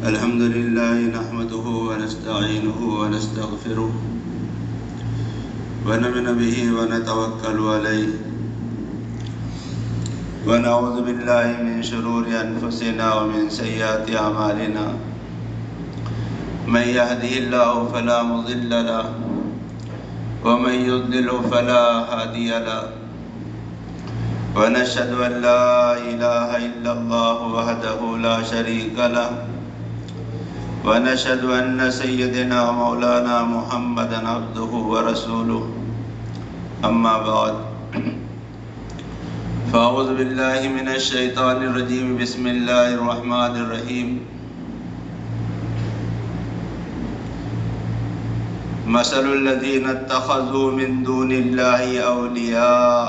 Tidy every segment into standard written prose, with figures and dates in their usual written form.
الحمد لله نحمده ونستعينه ونستغفره ونؤمن به ونتوكل عليه ونعوذ بالله من شرور أنفسنا ومن سيئات أعمالنا من يهده الله فلا مضل له ومن يضلل فلا هادي له ونشهد أن لا إله إلا الله وحده لا شريك له ونشهد أن سيدنا مولانا محمدا عبده ورسوله أما بعد فأعوذ بالله من الشيطان الرجيم بسم الله الرحمن الرحيم مثل الذين اتخذوا من دون الله أولياء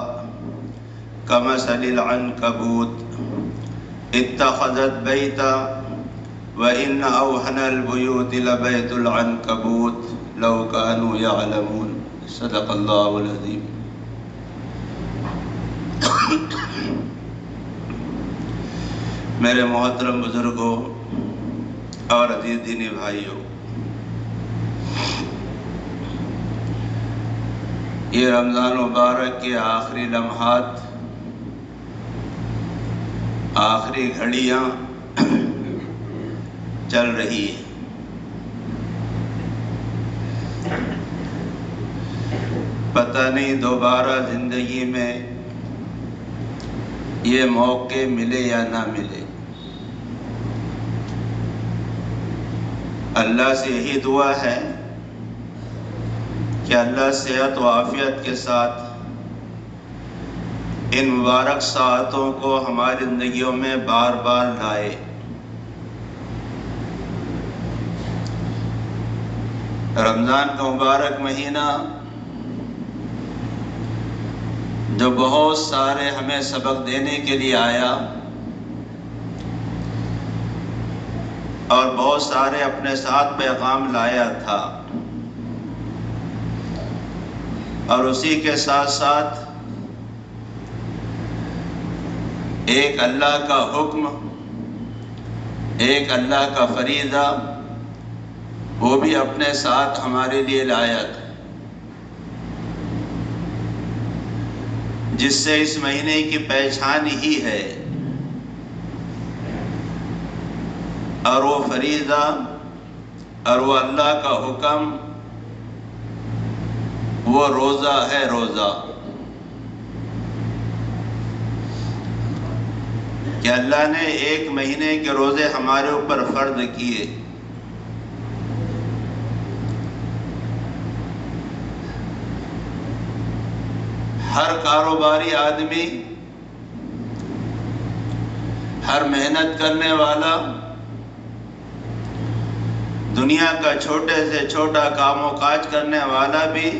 كمثل العنكبوت اتخذت بيتا وَإِنَّ أَوْهَنَ الْبُيُوتِ لَبَيْتُ الْعَنْكَبُوتِ لَوْ كَانُوا يَعْلَمُونَ صدق اللہ العظیم۔ میرے محترم بزرگوں اور عزیز دینی بھائیوں، یہ رمضان مبارک کے آخری لمحات، آخری گھڑیاں چل رہی ہے۔ پتہ نہیں دوبارہ زندگی میں یہ موقع ملے یا نہ ملے۔ اللہ سے یہی دعا ہے کہ اللہ صحت و عافیت کے ساتھ ان مبارک ساعتوں کو ہماری زندگیوں میں بار بار لائے۔ رمضان کا مبارک مہینہ جو بہت سارے ہمیں سبق دینے کے لیے آیا اور بہت سارے اپنے ساتھ پیغام لایا تھا، اور اسی کے ساتھ ساتھ ایک اللہ کا حکم، ایک اللہ کا فریضہ وہ بھی اپنے ساتھ ہمارے لیے لایا تھا، جس سے اس مہینے کی پہچان ہی ہے۔ اور وہ فریضہ اور وہ اللہ کا حکم وہ روزہ ہے، روزہ کہ اللہ نے ایک مہینے کے روزے ہمارے اوپر فرض کیے۔ ہر کاروباری آدمی، ہر محنت کرنے والا، دنیا کا چھوٹے سے چھوٹا کام و کاج کرنے والا بھی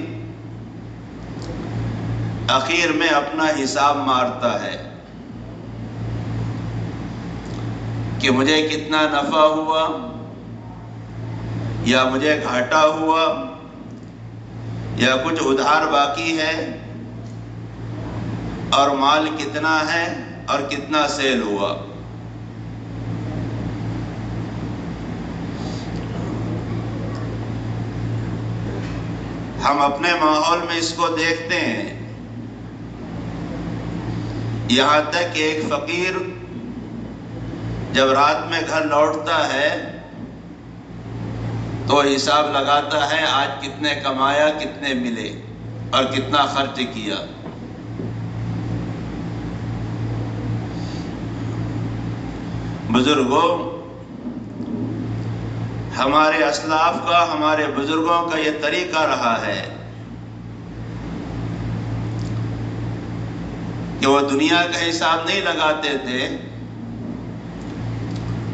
آخر میں اپنا حساب مارتا ہے کہ مجھے کتنا نفع ہوا یا مجھے گھاٹا ہوا یا کچھ ادھار باقی ہے، اور مال کتنا ہے اور کتنا سیل ہوا۔ ہم اپنے ماحول میں اس کو دیکھتے ہیں، یہاں تک کہ ایک فقیر جب رات میں گھر لوٹتا ہے تو حساب لگاتا ہے آج کتنے کمایا، کتنے ملے اور کتنا خرچ کیا۔ بزرگوں، ہمارے اسلاف کا، ہمارے بزرگوں کا یہ طریقہ رہا ہے کہ وہ دنیا کا حساب نہیں لگاتے تھے،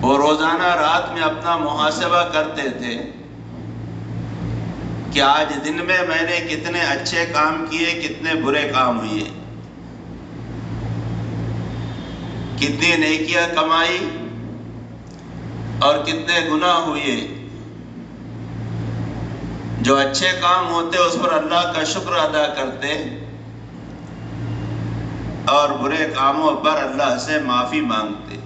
وہ روزانہ رات میں اپنا محاسبہ کرتے تھے کہ آج دن میں میں نے کتنے اچھے کام کیے، کتنے برے کام ہوئے، کتنی نیکیاں کمائی اور کتنے گناہ ہوئے۔ جو اچھے کام ہوتے اس پر اللہ کا شکر ادا کرتے، اور برے کاموں پر اللہ سے معافی مانگتے۔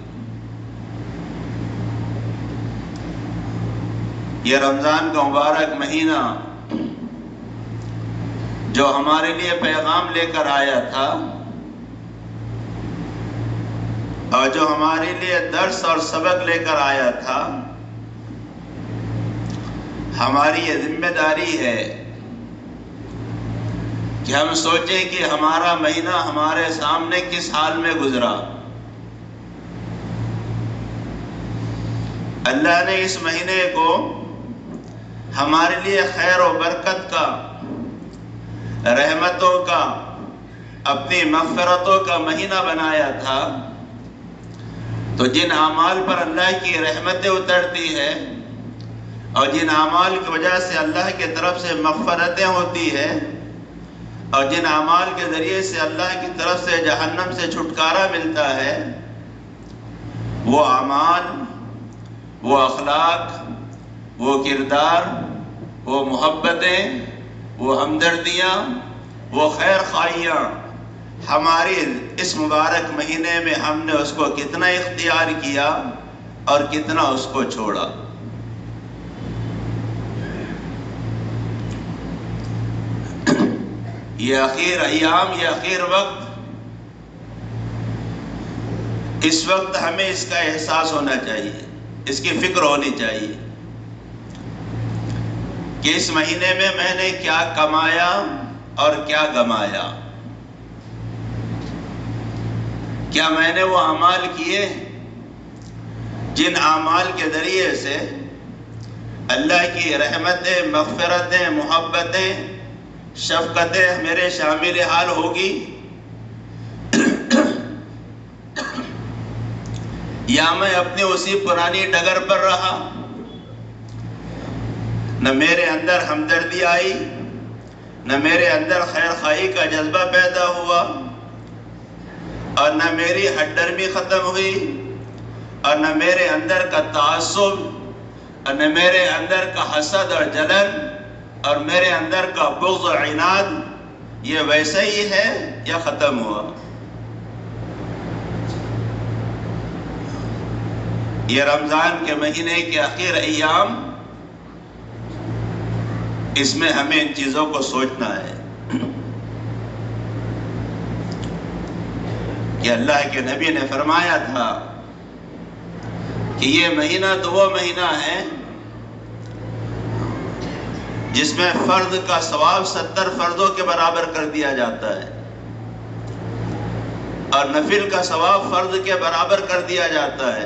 یہ رمضان کا مبارک مہینہ جو ہمارے لیے پیغام لے کر آیا تھا اور جو ہمارے لیے درس اور سبق لے کر آیا تھا، ہماری یہ ذمہ داری ہے کہ ہم سوچیں کہ ہمارا مہینہ ہمارے سامنے کس حال میں گزرا۔ اللہ نے اس مہینے کو ہمارے لیے خیر و برکت کا، رحمتوں کا، اپنی مغفرتوں کا مہینہ بنایا تھا، تو جن اعمال پر اللہ کی رحمتیں اترتی ہے اور جن اعمال کی وجہ سے اللہ کی طرف سے مغفرتیں ہوتی ہے اور جن اعمال کے ذریعے سے اللہ کی طرف سے جہنم سے چھٹکارا ملتا ہے، وہ اعمال، وہ اخلاق، وہ کردار، وہ محبتیں، وہ ہمدردیاں، وہ خیر خواہیاں ہماری اس مبارک مہینے میں ہم نے اس کو کتنا اختیار کیا اور کتنا اس کو چھوڑا۔ یہ اخیر ایام، یہ اخیر وقت، اس وقت ہمیں اس کا احساس ہونا چاہیے، اس کی فکر ہونی چاہیے کہ اس مہینے میں نے کیا کمایا اور کیا گمایا۔ کیا میں نے وہ اعمال کیے جن اعمال کے ذریعے سے اللہ کی رحمتیں، مغفرتیں، محبتیں، شفقتیں میرے شامل حال ہوگی، یا میں اپنی اسی پرانی ڈگر پر رہا، نہ میرے اندر ہمدردی آئی، نہ میرے اندر خیر خواہی کا جذبہ پیدا ہوا، اور نہ میری ہٹ ڈرمی ختم ہوئی، اور نہ میرے اندر کا تعصب، اور نہ میرے اندر کا حسد اور جلن، اور میرے اندر کا بغض اور عناد، یہ ویسے ہی ہے یا ختم ہوا؟ یہ رمضان کے مہینے کے آخر ایام، اس میں ہمیں ان چیزوں کو سوچنا ہے کہ اللہ کے نبی نے فرمایا تھا کہ یہ مہینہ تو وہ مہینہ ہے جس میں فرض کا ثواب 70 فرضوں کے برابر کر دیا جاتا ہے اور نفل کا ثواب فرض کے برابر کر دیا جاتا ہے۔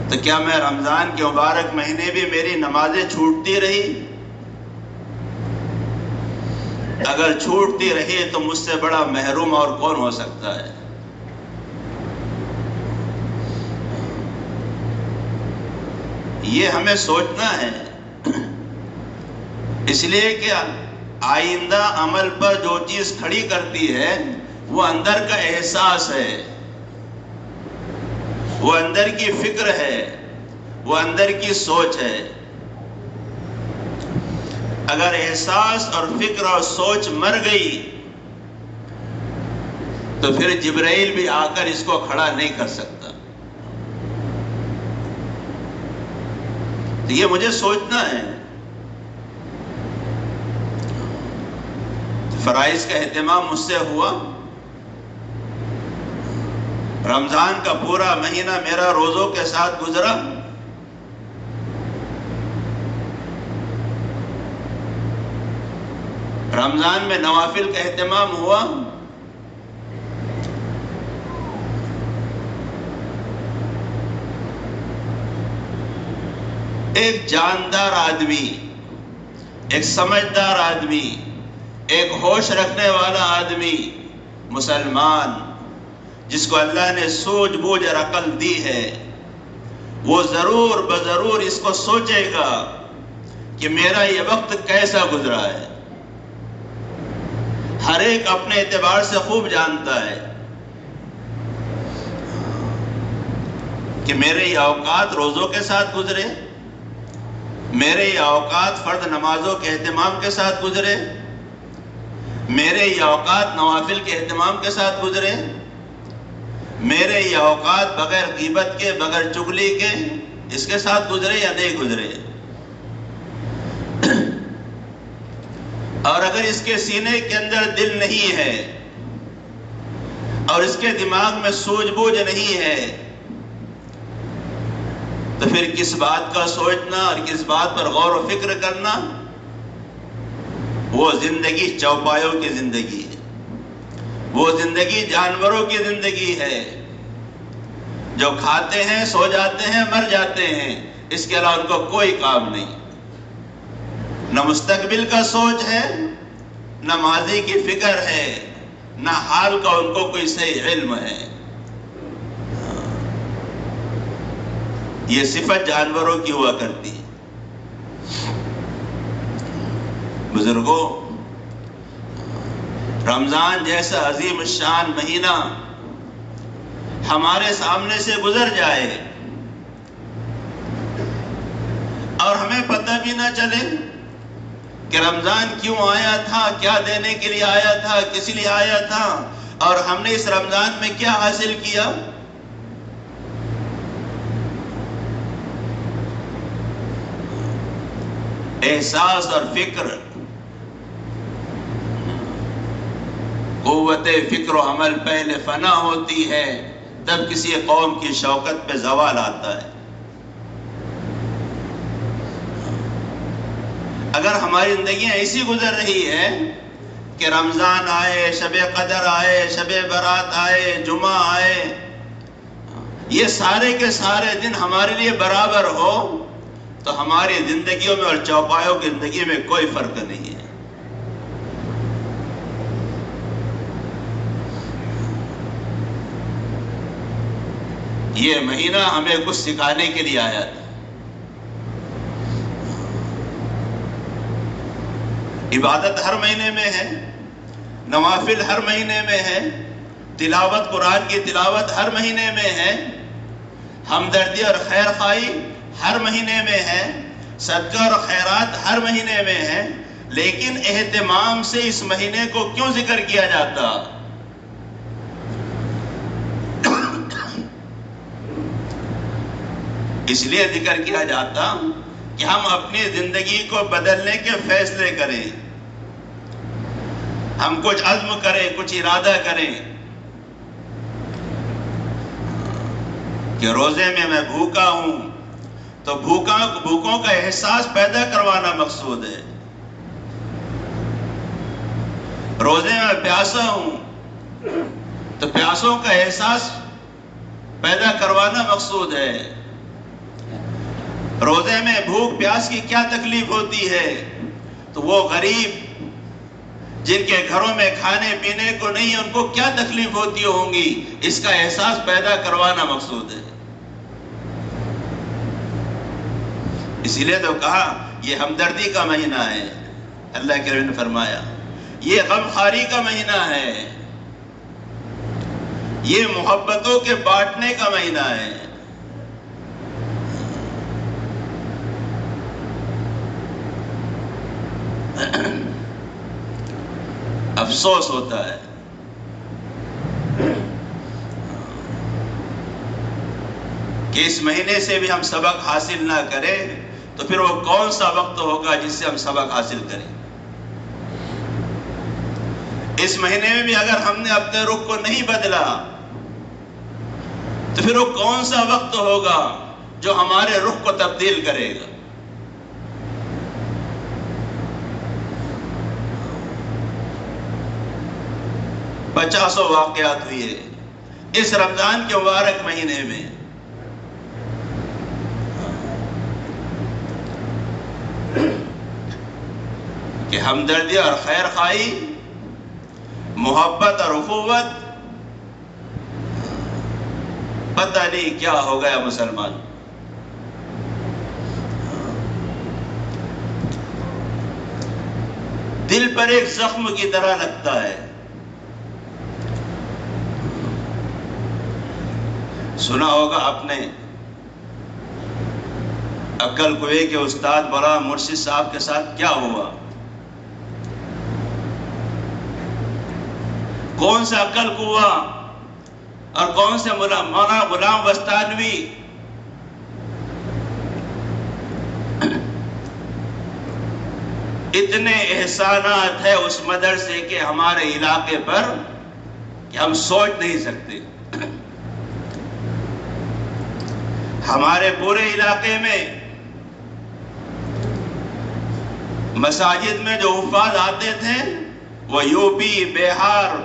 تو کیا میں رمضان کے مبارک مہینے بھی میری نمازیں چھوٹتی رہی؟ اگر چھوٹتی رہی تو مجھ سے بڑا محروم اور کون ہو سکتا ہے؟ یہ ہمیں سوچنا ہے، اس لیے کہ آئندہ عمل پر جو چیز کھڑی کرتی ہے وہ اندر کا احساس ہے، وہ اندر کی فکر ہے، وہ اندر کی سوچ ہے۔ اگر احساس اور فکر اور سوچ مر گئی تو پھر جبرائیل بھی آ کر اس کو کھڑا نہیں کر سکتا۔ تو یہ مجھے سوچنا ہے، فرائض کا اہتمام مجھ سے ہوا، رمضان کا پورا مہینہ میرا روزوں کے ساتھ گزرا، رمضان میں نوافل کا اہتمام ہوا، ایک جاندار آدمی، ایک سمجھدار آدمی، ایک ہوش رکھنے والا آدمی، مسلمان جس کو اللہ نے سوجھ بوجھ اور عقل دی ہے، وہ ضرور بضرور اس کو سوچے گا کہ میرا یہ وقت کیسا گزرا ہے۔ ہر ایک اپنے اعتبار سے خوب جانتا ہے کہ میرے یہ اوقات روزوں کے ساتھ گزرے، میرے یہ اوقات فرض نمازوں کے اہتمام کے ساتھ گزرے، میرے یہ اوقات نوافل کے اہتمام کے ساتھ گزرے، میرے یہ اوقات بغیر غیبت کے، بغیر چگلی کے اس کے ساتھ گزرے یا نہیں گزرے؟ اور اگر اس کے سینے کے اندر دل نہیں ہے اور اس کے دماغ میں سوجھ بوجھ نہیں ہے تو پھر کس بات کا سوچنا اور کس بات پر غور و فکر کرنا؟ وہ زندگی چوپایوں کی زندگی ہے، وہ زندگی جانوروں کی زندگی ہے جو کھاتے ہیں، سو جاتے ہیں، مر جاتے ہیں، اس کے علاوہ ان کو کوئی کام نہیں، نہ مستقبل کا سوچ ہے، نہ ماضی کی فکر ہے، نہ حال کا ان کو کوئی صحیح علم ہے۔ یہ صفت جانوروں کی ہوا کرتی ہے۔ بزرگوں، رمضان جیسا عظیم الشان مہینہ ہمارے سامنے سے گزر جائے اور ہمیں پتہ بھی نہ چلے کہ رمضان کیوں آیا تھا، کیا دینے کے لیے آیا تھا، کس لیے آیا تھا، اور ہم نے اس رمضان میں کیا حاصل کیا۔ احساس اور فکر، قوت فکر و عمل پہلے فنا ہوتی ہے، تب کسی قوم کی شوکت پہ زوال آتا ہے۔ اگر ہماری زندگیاں ایسی گزر رہی ہے کہ رمضان آئے، شب قدر آئے، شب برات آئے، جمعہ آئے، یہ سارے کے سارے دن ہمارے لیے برابر ہو تو ہماری زندگیوں میں اور چوپایوں کی زندگی میں کوئی فرق نہیں ہے۔ یہ مہینہ ہمیں کچھ سکھانے کے لیے آیا تھا۔ عبادت ہر مہینے میں ہے، نوافل ہر مہینے میں ہے، تلاوت قرآن کی تلاوت ہر مہینے میں ہے، ہمدردی اور خیر خواہی ہر مہینے میں ہے، صدقہ اور خیرات ہر مہینے میں ہے، لیکن اہتمام سے اس مہینے کو کیوں ذکر کیا جاتا؟ اس لیے ذکر کیا جاتا کہ ہم اپنی زندگی کو بدلنے کے فیصلے کریں، ہم کچھ عزم کریں، کچھ ارادہ کریں کہ روزے میں بھوکا ہوں تو بھوکوں کا احساس پیدا کروانا مقصود ہے، روزے میں پیاسا ہوں تو پیاسوں کا احساس پیدا کروانا مقصود ہے، روزے میں بھوک پیاس کی کیا تکلیف ہوتی ہے تو وہ غریب جن کے گھروں میں کھانے پینے کو نہیں ان کو کیا تکلیف ہوتی ہوں گی، اس کا احساس پیدا کروانا مقصود ہے۔ اسی لیے تو کہا یہ ہمدردی کا مہینہ ہے، اللہ کے رسول نے فرمایا یہ غمخواری کا مہینہ ہے، یہ محبتوں کے بانٹنے کا مہینہ ہے۔ افسوس ہوتا ہے کہ اس مہینے سے بھی ہم سبق حاصل نہ کریں تو پھر وہ کون سا وقت ہوگا جس سے ہم سبق حاصل کریں؟ اس مہینے میں بھی اگر ہم نے اپنے رخ کو نہیں بدلا تو پھر وہ کون سا وقت ہوگا جو ہمارے رخ کو تبدیل کرے گا؟ پچاسوں واقعات ہوئے اس رمضان کے مبارک مہینے میں، کہ ہمدردی اور خیر خواہی، محبت اور اخوت، پتہ نہیں کیا ہو گیا مسلمان۔ دل پر ایک زخم کی طرح لگتا ہے۔ سنا ہوگا آپ نے عقل کوے کے استاد بڑا مرشد صاحب کے ساتھ کیا ہوا؟ کون سا عقل کنواں اور کون سے مولانا غلام بستانوی، اتنے احسانات ہیں اس مدرسے کے ہمارے علاقے پر کہ ہم سوچ نہیں سکتے. ہمارے پورے علاقے میں مساجد میں جو حفاظ آتے تھے وہ یو پی، بہار،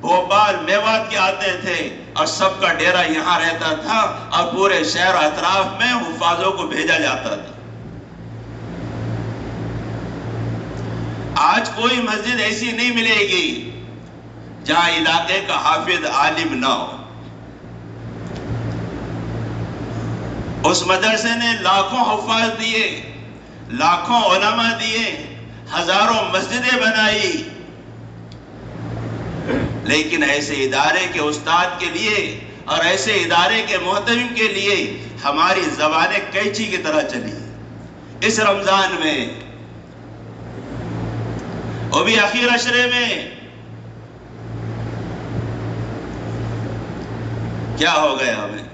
بھوپال، میوات کے آتے تھے، اور سب کا ڈیرا یہاں رہتا تھا، اور پورے شہر اطراف میں حفاظوں کو بھیجا جاتا تھا. آج کوئی مسجد ایسی نہیں ملے گی جہاں علاقے کا حافظ عالم نہ ہو. اس مدرسے نے لاکھوں حفاظ دیے، لاکھوں علماء دیے، ہزاروں مسجدیں بنائی، لیکن ایسے ادارے کے استاد کے لیے اور ایسے ادارے کے محترم کے لیے ہماری زبانیں کینچی کی طرح چلی. اس رمضان میں، وہ بھی اخیر عشرے میں، کیا ہو گیا ہمیں؟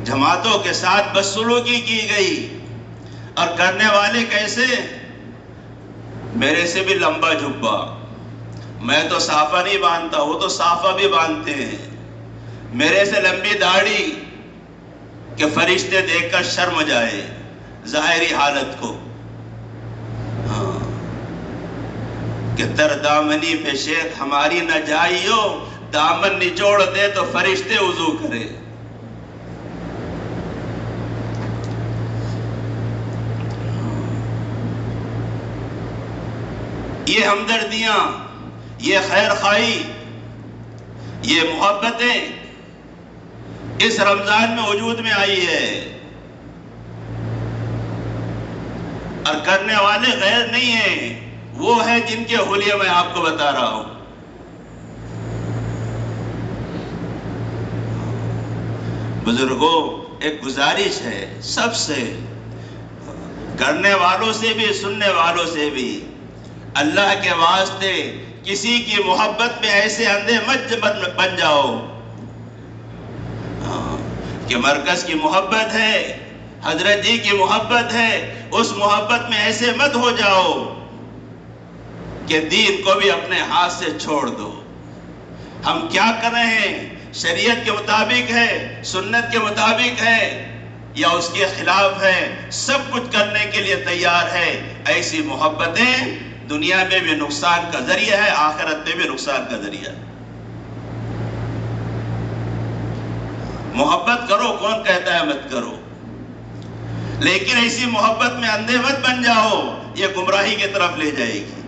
جماعتوں کے ساتھ بدسلوکی کی گئی، اور کرنے والے کیسے؟ میرے سے بھی لمبا جھبا، میں تو صافہ نہیں باندھتا، وہ تو صافہ بھی باندھتے ہیں. میرے سے لمبی داڑھی کہ فرشتے دیکھ کر شرم جائے ظاہری حالت کو. ہاں کہ تر دامنی پہ شیخ ہماری نہ جائیو، دامن نچوڑ دے تو فرشتے وضو کرے. یہ ہمدردیاں، یہ خیر خواہی، یہ محبتیں اس رمضان میں وجود میں آئی ہے، اور کرنے والے غیر نہیں ہیں، وہ ہے جن کے حلیے میں آپ کو بتا رہا ہوں. بزرگوں، ایک گزارش ہے سب سے، کرنے والوں سے بھی سننے والوں سے بھی، اللہ کے واسطے کسی کی محبت میں ایسے اندھے مت بن جاؤ کہ مرکز کی محبت ہے، حضرت جی کی محبت ہے، اس محبت میں ایسے مت ہو جاؤ کہ دین کو بھی اپنے ہاتھ سے چھوڑ دو. ہم کیا کر رہے ہیں؟ شریعت کے مطابق ہے، سنت کے مطابق ہے یا اس کے خلاف ہے؟ سب کچھ کرنے کے لیے تیار ہے. ایسی محبتیں دنیا میں بھی نقصان کا ذریعہ ہے، آخرت میں بھی نقصان کا ذریعہ ہے. محبت کرو، کون کہتا ہے مت کرو، لیکن ایسی محبت میں اندھے مت بن جاؤ، یہ گمراہی کی طرف لے جائے گی.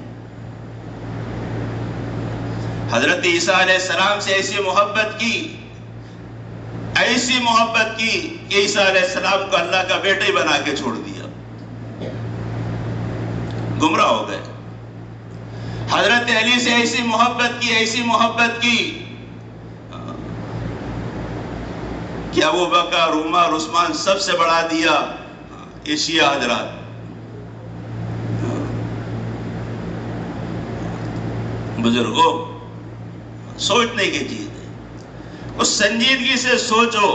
حضرت عیسیٰ علیہ السلام سے ایسی محبت کی کہ عیسیٰ علیہ السلام کو اللہ کا بیٹا ہی بنا کے چھوڑ دیا، گمراہ ہو گئے. حضرت علی سے ایسی محبت کی کہ ابو بکر، عمر، عثمان سب سے بڑھا دیا. یہ شیعہ حضرات، بزرگوں، سوچنے کی چیز ہے. اس سنجیدگی سے سوچو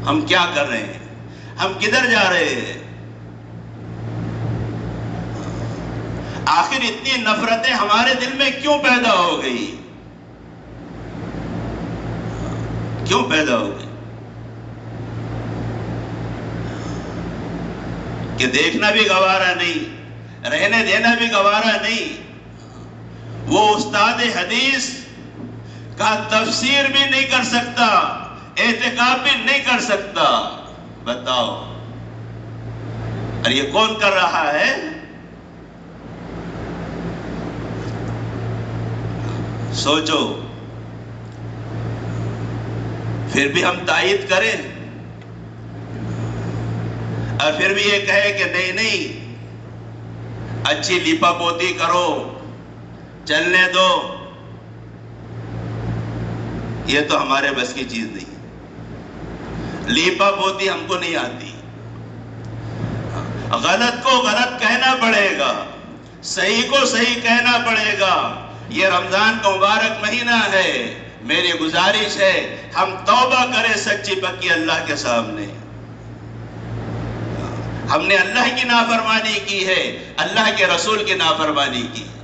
ہم کیا کر رہے ہیں، ہم کدھر جا رہے ہیں. آخر اتنی نفرتیں ہمارے دل میں کیوں پیدا ہو گئی؟ کیوں پیدا ہو گئی؟ کہ دیکھنا بھی گوارا نہیں، رہنے دینا بھی گوارا نہیں. وہ استاد حدیث کا تفسیر بھی نہیں کر سکتا، اعتکاف بھی نہیں کر سکتا. بتاؤ، اور یہ کون کر رہا ہے؟ سوچو. پھر بھی ہم تائید کریں اور پھر بھی یہ کہے کہ نہیں، اچھی لیپا پوتی کرو، چلنے دو. یہ تو ہمارے بس کی چیز نہیں. لیپا پوتی ہم کو نہیں آتی. غلط کو غلط کہنا پڑے گا، صحیح کو صحیح کہنا پڑے گا. یہ رمضان کا مبارک مہینہ ہے، میری گزارش ہے ہم توبہ کریں سچی پکی اللہ کے سامنے. ہم نے اللہ کی نافرمانی کی ہے، اللہ کے رسول کی نافرمانی کی ہے.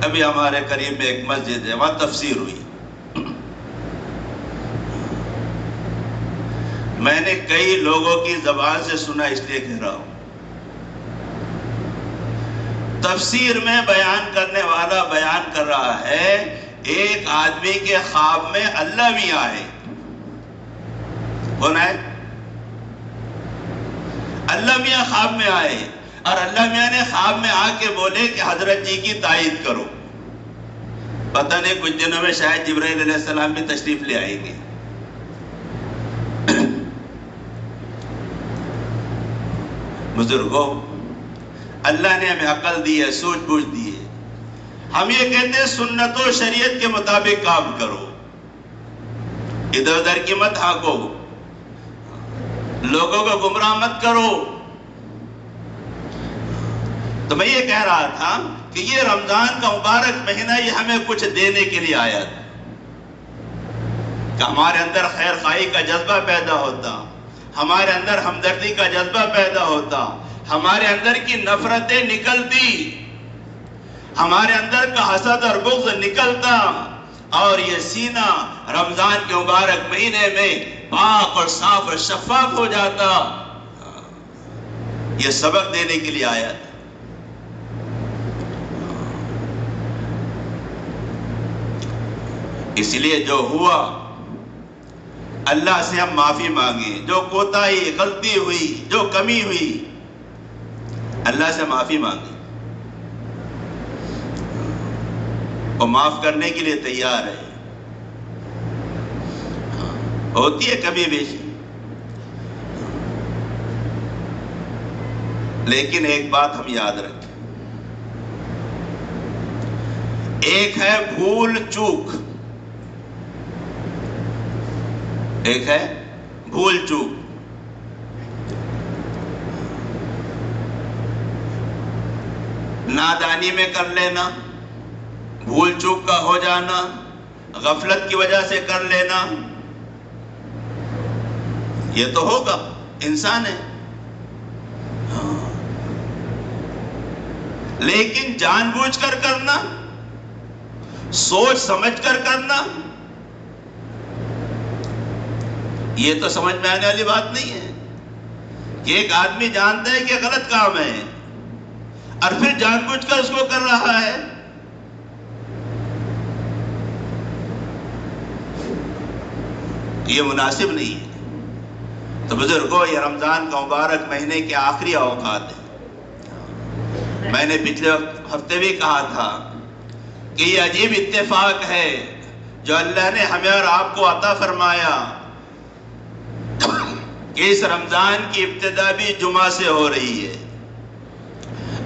ابھی ہمارے قریب میں ایک مسجد ہے، وہاں تفسیر ہوئی. میں نے کئی لوگوں کی زبان سے سنا، اس لیے کہہ رہا ہوں. تفسیر میں بیان کرنے والا بیان کر رہا ہے ایک آدمی کے خواب میں اللہ بھی آئے. کون آئے؟ اللہ میاں خواب میں آئے، اور اللہ میاں نے خواب میں آ کے بولے کہ حضرت جی کی تائید کرو. پتہ نہیں کچھ دنوں میں شاید جبرائیل علیہ السلام بھی تشریف لے آئیں گے. بزرگوں، اللہ نے ہمیں عقل دی ہے، سوچ بوجھ دی ہے. ہم یہ کہتے ہیں سنت و شریعت کے مطابق کام کرو، ادھر ادھر کی مت ہانکو، لوگوں کو گمراہ مت کرو. تو میں یہ کہہ رہا تھا کہ یہ رمضان کا مبارک مہینہ یہ ہمیں کچھ دینے کے لیے آیا تھا کہ ہمارے اندر خیر خواہی کا جذبہ پیدا ہوتا، ہمارے اندر ہمدردی کا جذبہ پیدا ہوتا، ہمارے اندر کی نفرتیں نکلتی، ہمارے اندر کا حسد اور بغض نکلتا، اور یہ سینہ رمضان کے مبارک مہینے میں پاک اور صاف اور شفاف ہو جاتا. یہ سبق دینے کے لیے آیا تھا. اس لیے جو ہوا اللہ سے ہم معافی مانگیں، جو کوتاہی غلطی ہوئی، جو کمی ہوئی، اللہ سے معافی مانگیں. وہ معاف کرنے کے لیے تیار ہے. ہوتی ہے کبھی بیشی، لیکن ایک بات ہم یاد رکھیں، ایک ہے بھول چوک، ایک ہے بھول چوک. نادانی میں کر لینا، بھول چوک کا ہو جانا، غفلت کی وجہ سے کر لینا، یہ تو ہوگا، انسان ہے. لیکن جان بوجھ کر کرنا، سوچ سمجھ کر کرنا، یہ تو سمجھ میں آنے والی بات نہیں ہے. کہ ایک آدمی جانتا ہے کہ غلط کام ہے اور پھر جان بوجھ کر اس کو کر رہا ہے. یہ مناسب نہیں ہے. تو بزرگوں، یہ رمضان کا مبارک مہینے کے آخری اوقات ہیں. میں نے پچھلے ہفتے بھی کہا تھا کہ یہ عجیب اتفاق ہے جو اللہ نے ہمیں اور آپ کو عطا فرمایا کہ اس رمضان کی ابتدا بھی جمعہ سے ہو رہی ہے،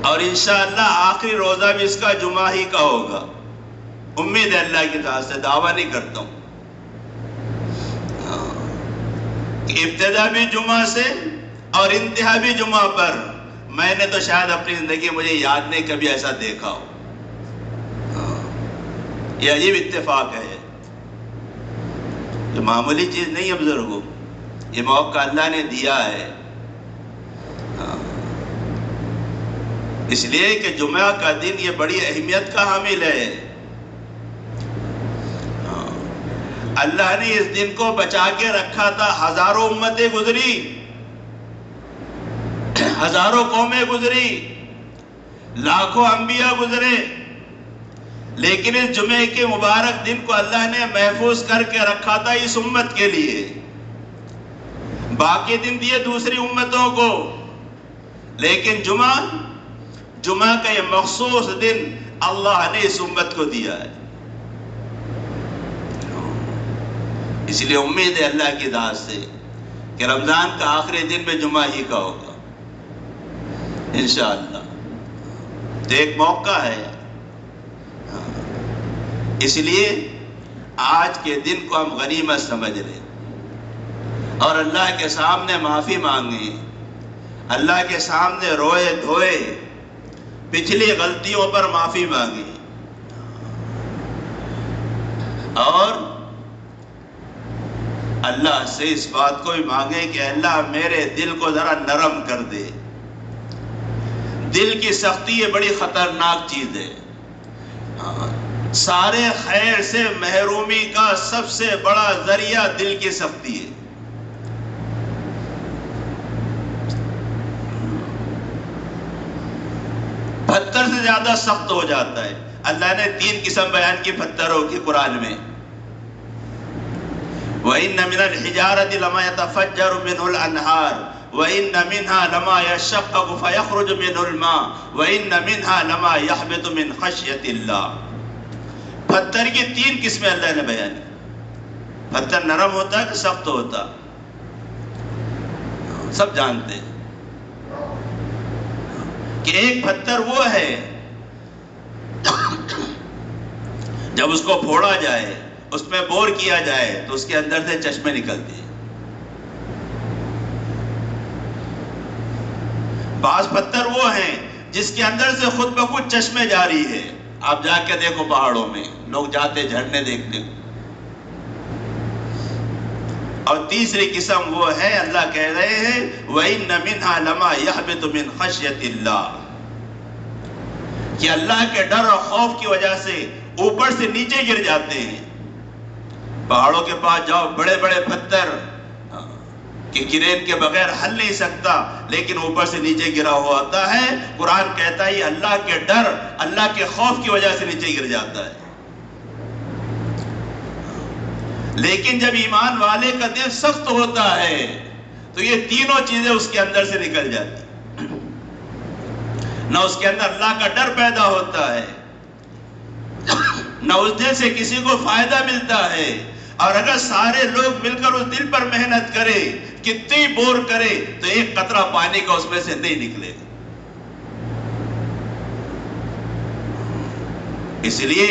اور انشاءاللہ آخری روزہ بھی اس کا جمعہ ہی کا ہوگا. امید ہے اللہ کی طرف سے، دعویٰ نہیں کرتا ہوں. ابتدا بھی جمعہ سے اور انتہا بھی جمعہ پر. میں نے تو شاید اپنی زندگی مجھے یاد نہیں کبھی ایسا دیکھا ہو. یہ عجیب اتفاق ہے، یہ معمولی چیز نہیں ہے بزرگوں. یہ موقع اللہ نے دیا ہے، اس لیے کہ جمعہ کا دن یہ بڑی اہمیت کا حامل ہے. اللہ نے اس دن کو بچا کے رکھا تھا. ہزاروں امتیں گزری، ہزاروں قومیں گزری، لاکھوں انبیاء گزرے، لیکن اس جمعے کے مبارک دن کو اللہ نے محفوظ کر کے رکھا تھا اس امت کے لیے. باقی دن دیے دوسری امتوں کو، لیکن جمعہ کا یہ مخصوص دن اللہ نے اس امت کو دیا ہے. اس لیے امید ہے اللہ کی ذات سے کہ رمضان کا آخری دن میں جمعہ ہی کا ہوگا انشاءاللہ. تو ایک موقع ہے، اس لیے آج کے دن کو ہم غنیمت سمجھ لیں. اور اللہ کے سامنے معافی مانگیں، اللہ کے سامنے روئے دھوئے، پچھلی غلطیوں پر معافی مانگیں، اور اللہ سے اس بات کو بھی مانگیں کہ اللہ میرے دل کو ذرا نرم کر دے۔ دل کی سختی یہ بڑی خطرناک چیز ہے۔ سارے خیر سے محرومی کا سب سے بڑا ذریعہ دل کی سختی ہے۔ پتھر سے زیادہ سخت ہو جاتا ہے۔ اللہ نے 3 قسم بیان کی پتھروں کی قرآن میں۔ وَإِنَّ مِنَ الْحِجَارَةِ لَمَا يَتَفَجَّرُ مِنْهُ الْأَنْهَارُ وَإِنَّ مِنْهَا لَمَا يَشَّقَّقُ فَيَخْرُجُ مِنْهُ الْمَاءُ وَإِنَّ مِنْهَا لَمَا يَهْبِطُ مِنْ خَشْيَةِ اللَّهِ۔ پتھر کی 3 قسمیں اللہ نے بیان کی۔ پتھر نرم ہوتا ہے کہ سخت ہوتا؟ سب جانتے ہیں کہ ایک پتھر وہ ہے جب اس کو پھوڑا جائے، اس میں بور کیا جائے تو اس کے اندر سے چشمے نکلتے ہیں۔ بعض پتھر وہ ہیں جس کے اندر سے خود بخود چشمے جاری ہے۔ آپ جا کے دیکھو پہاڑوں میں لوگ جاتے جھرنے دیکھنے۔ اور تیسری قسم وہ ہے، اللہ کہہ رہے ہیں وَإِنَّ مِنْهَا لَمَا يَهْبِطُ مِنْ خَشْيَةِ اللَّهِ، کہ اللہ کے ڈر اور خوف کی وجہ سے اوپر سے نیچے گر جاتے ہیں۔ پہاڑوں کے پاس جاؤ، بڑے بڑے پتھر کہ کرین کے بغیر ہل نہیں سکتا، لیکن اوپر سے نیچے گرا ہوا ہوتا ہے۔ قرآن کہتا ہے یہ اللہ کے ڈر، اللہ کے خوف کی وجہ سے نیچے گر جاتا ہے۔ لیکن جب ایمان والے کا دل سخت ہوتا ہے تو یہ تینوں چیزیں اس کے اندر سے نکل جاتی، نہ اس کے اندر اللہ کا ڈر پیدا ہوتا ہے، نہ اس دل سے کسی کو فائدہ ملتا ہے، اور اگر سارے لوگ مل کر اس دل پر محنت کرے، کتنی بور کرے، تو ایک قطرہ پانی کا اس میں سے نہیں نکلے گا۔ اس لیے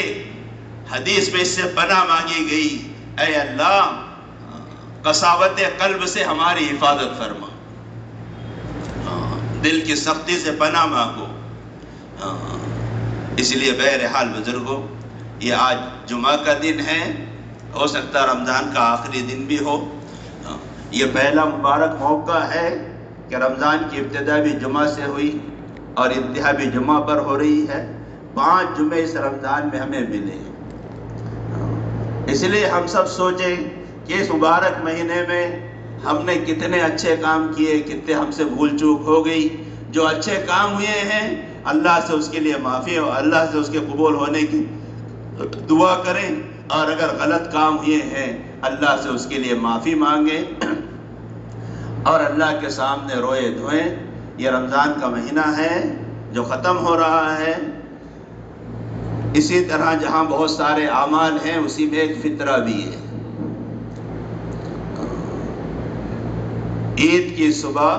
حدیث میں اس سے پناہ مانگی گئی، اے اللہ قساوت قلب سے ہماری حفاظت فرما، دل کی سختی سے پناہ مانگو۔ اس لیے بہرحال بزرگوں، یہ آج جمعہ کا دن ہے، ہو سکتا ہے رمضان کا آخری دن بھی ہو۔ یہ پہلا مبارک موقع ہے کہ رمضان کی ابتدا بھی جمعہ سے ہوئی اور انتہا بھی جمعہ پر ہو رہی ہے۔ 5 جمعے اس رمضان میں ہمیں ملے ہیں۔ اس لیے ہم سب سوچیں کہ اس مبارک مہینے میں ہم نے کتنے اچھے کام کیے، کتنے ہم سے بھول چوک ہو گئی۔ جو اچھے کام ہوئے ہیں اللہ سے اس کے لیے معافی ہو، اللہ سے اس کے قبول ہونے کی دعا کریں، اور اگر غلط کام ہوئے ہیں اللہ سے اس کے لیے معافی مانگیں اور اللہ کے سامنے روئے دھوئیں۔ یہ رمضان کا مہینہ ہے جو ختم ہو رہا ہے۔ اسی طرح جہاں بہت سارے اعمال ہیں اسی میں ایک فطرہ بھی ہے۔ عید کی صبح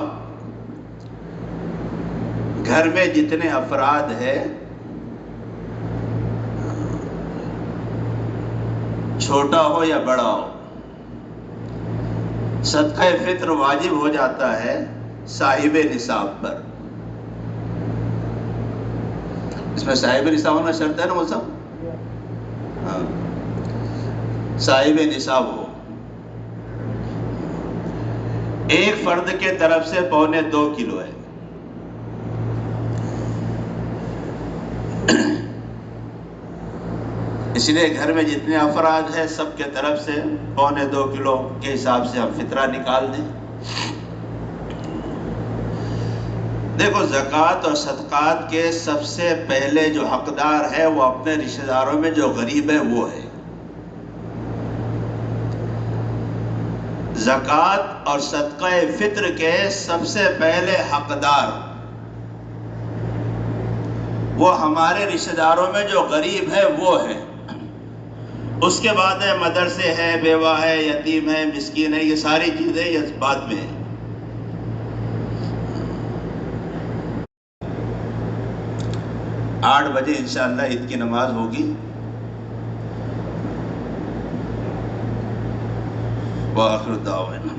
گھر میں جتنے افراد ہیں، چھوٹا ہو یا بڑا ہو، صدقہ فطر واجب ہو جاتا ہے صاحب نصاب پر۔ اس میں صاحب نصاب ہونا شرط ہے نا، وہ سب ہاں، صاحب نصاب ہو۔ ایک فرد کے طرف سے 1.25 کلو ہے۔ اس لیے گھر میں جتنے افراد ہیں سب کے طرف سے 1.25 کلو کے حساب سے ہم فطرہ نکال دیں۔ دیکھو، زکوٰۃ اور صدقات کے سب سے پہلے جو حقدار ہے وہ اپنے رشتہ داروں میں جو غریب ہے وہ ہے۔ زکوٰۃ اور صدقہ فطر کے سب سے پہلے حقدار وہ ہمارے رشتہ داروں میں جو غریب ہے وہ ہے۔ اس کے بعد ہے مدرسے ہے، بیوہ ہے، یتیم ہے، مسکین ہے، یہ ساری چیزیں یہ بعد میں ہیں۔ 8 بجے انشاءاللہ عید کی نماز ہوگی۔ وآخر دعوانا